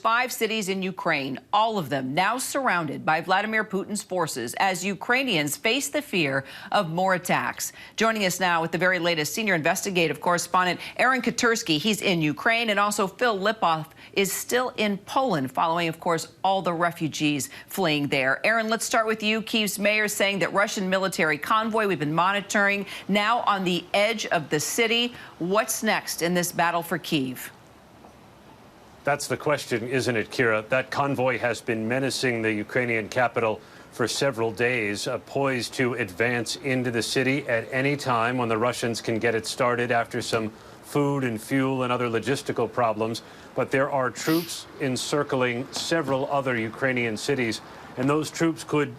5 cities in Ukraine, all of them now surrounded by Vladimir Putin's forces as Ukrainians face the fear of more attacks. Joining us now with the very latest, senior investigative correspondent Aaron Katersky. He's in Ukraine, and also Phil Lipoff is still in Poland following, of course, all the refugees fleeing there. Aaron, let's start with you. Kyiv's mayor saying that Russian military convoy we've been monitoring now on the edge of the city. What's next in this battle for Kyiv? That's the question, isn't it, Kira? That convoy has been menacing the Ukrainian capital for several days, poised to advance into the city at any time when the Russians can get it started after some food and fuel and other logistical problems. But there are troops encircling several other Ukrainian cities, and those troops could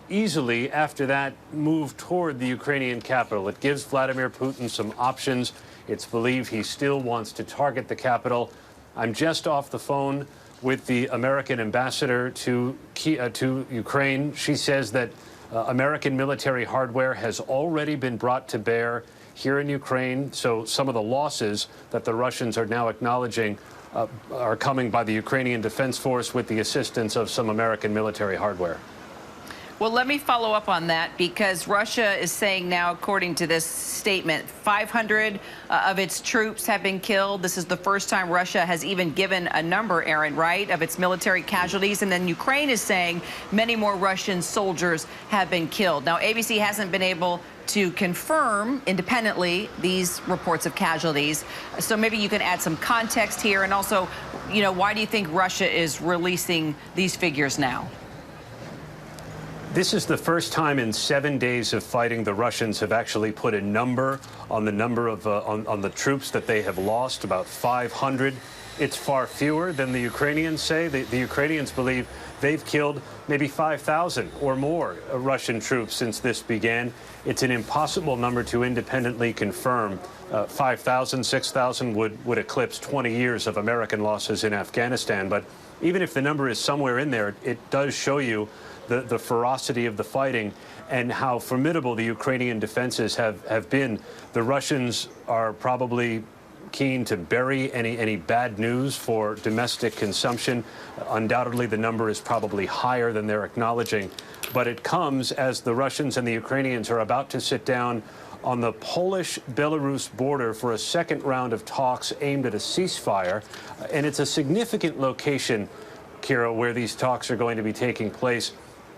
easily, after that, move toward the Ukrainian capital. It gives Vladimir Putin some options. It's believed he still wants to target the capital. I'm just off the phone with the American ambassador to Ukraine. She says that American military hardware has already been brought to bear here in Ukraine. So some of the losses that the Russians are now acknowledging are coming by the Ukrainian Defense Force with the assistance of some American military hardware. Well, let me follow up on that, because Russia is saying now, according to this statement, 500 of its troops have been killed. This is the first time Russia has even given a number, Aaron, right, of its military casualties. And then Ukraine is saying many more Russian soldiers have been killed. Now, ABC hasn't been able to confirm independently these reports of casualties. So maybe you can add some context here. And also, you know, why do you think Russia is releasing these figures now? This is the first time in 7 days of fighting the Russians have actually put a number on the number of on the troops that they have lost, about 500. It's far fewer than the Ukrainians say. The Ukrainians believe they've killed maybe 5,000 or more Russian troops since this began. It's an impossible number to independently confirm. 5,000, 6,000 would eclipse 20 years of American losses in Afghanistan. But even if the number is somewhere in there, it does show you the ferocity of the fighting and how formidable the Ukrainian defenses have been. The Russians are probably keen to bury any bad news for domestic consumption. Undoubtedly, the number is probably higher than they're acknowledging. But it comes as the Russians and the Ukrainians are about to sit down on the Polish-Belarus border for a second round of talks aimed at a ceasefire. And it's a significant location, Kira, where these talks are going to be taking place.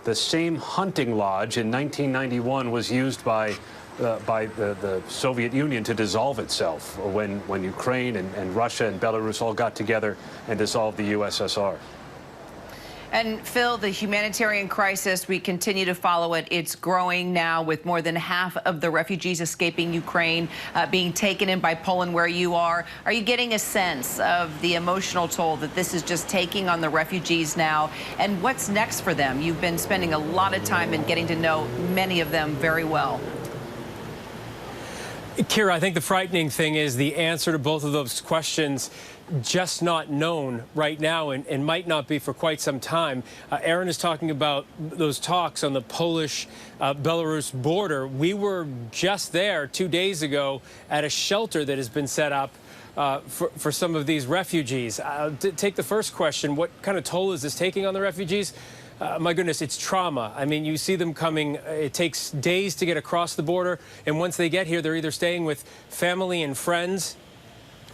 The same hunting lodge in 1991 was used by the Soviet Union to dissolve itself when Ukraine and Russia and Belarus all got together and dissolved the USSR. And Phil, the humanitarian crisis, we continue to follow it. It's growing now, with more than half of the refugees escaping Ukraine being taken in by Poland, where you are. Are you getting a sense of the emotional toll that this is just taking on the refugees now? And what's next for them? You've been spending a lot of time and getting to know many of them very well. Kira, I think the frightening thing is the answer to both of those questions just not known right now, and might not be for quite some time. Aaron is talking about those talks on the Polish-Belarus border. We were just there 2 days ago at a shelter that has been set up for some of these refugees. Take the first question. What kind of toll is this taking on the refugees? My goodness, it's trauma. I mean, you see them coming. It takes days to get across the border. And once they get here, they're either staying with family and friends,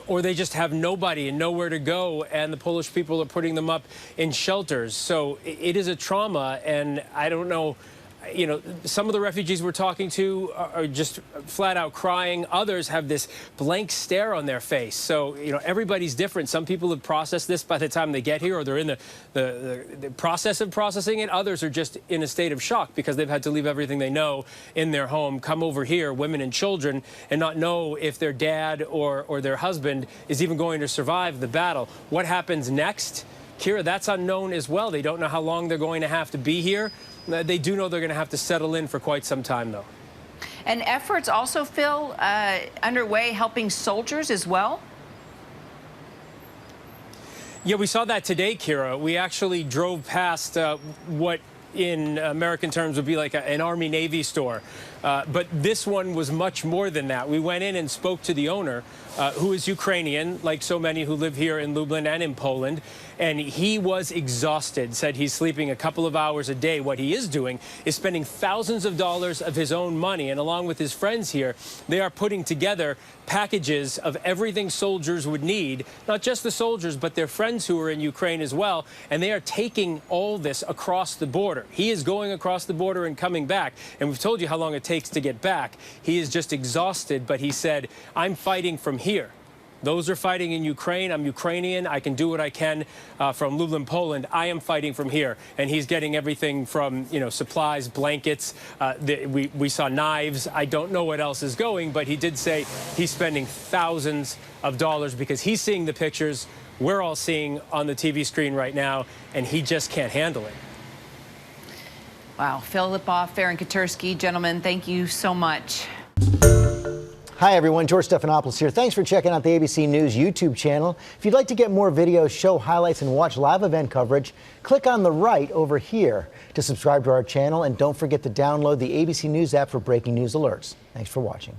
or they just have nobody and nowhere to go. And the Polish people are putting them up in shelters. So it is a trauma. And I don't know, you know, some of the refugees we're talking to are just flat out crying. Others have this blank stare on their face. So, you know, everybody's different. Some people have processed this by the time they get here, or they're in the process of processing it. Others are just in a state of shock because they've had to leave everything they know in their home, come over here, women and children, and not know if their dad or their husband is even going to survive the battle. What happens next? Kira, that's unknown as well. They don't know how long they're going to have to be here. They do know they're going to have to settle in for quite some time, though. And efforts also, Phil, underway helping soldiers as well? Yeah, we saw that today, Kira. We actually drove past what in American terms would be like an Army-Navy store. But this one was much more than that. We went in and spoke to the owner who is Ukrainian, like so many who live here in Lublin and in Poland. And he was exhausted, said he's sleeping a couple of hours a day. What he is doing is spending thousands of dollars of his own money. And along with his friends here, they are putting together packages of everything soldiers would need, not just the soldiers, but their friends who are in Ukraine as well. And they are taking all this across the border. He is going across the border and coming back. And we've told you how long it takes to get back. He is just exhausted, but he said, I'm fighting from here. Those are fighting in Ukraine. I'm Ukrainian. I can do what I can from Lublin, Poland. I am fighting from here. And he's getting everything from, supplies, blankets. We saw knives. I don't know what else is going, but he did say he's spending thousands of dollars because he's seeing the pictures we're all seeing on the TV screen right now, and he just can't handle it. Wow. Phil Lipoff, Aaron Katursky, gentlemen, thank you so much. Hi, everyone. George Stephanopoulos here. Thanks for checking out the ABC News YouTube channel. If you'd like to get more videos, show highlights, and watch live event coverage, click on the right over here to subscribe to our channel. And don't forget to download the ABC News app for breaking news alerts. Thanks for watching.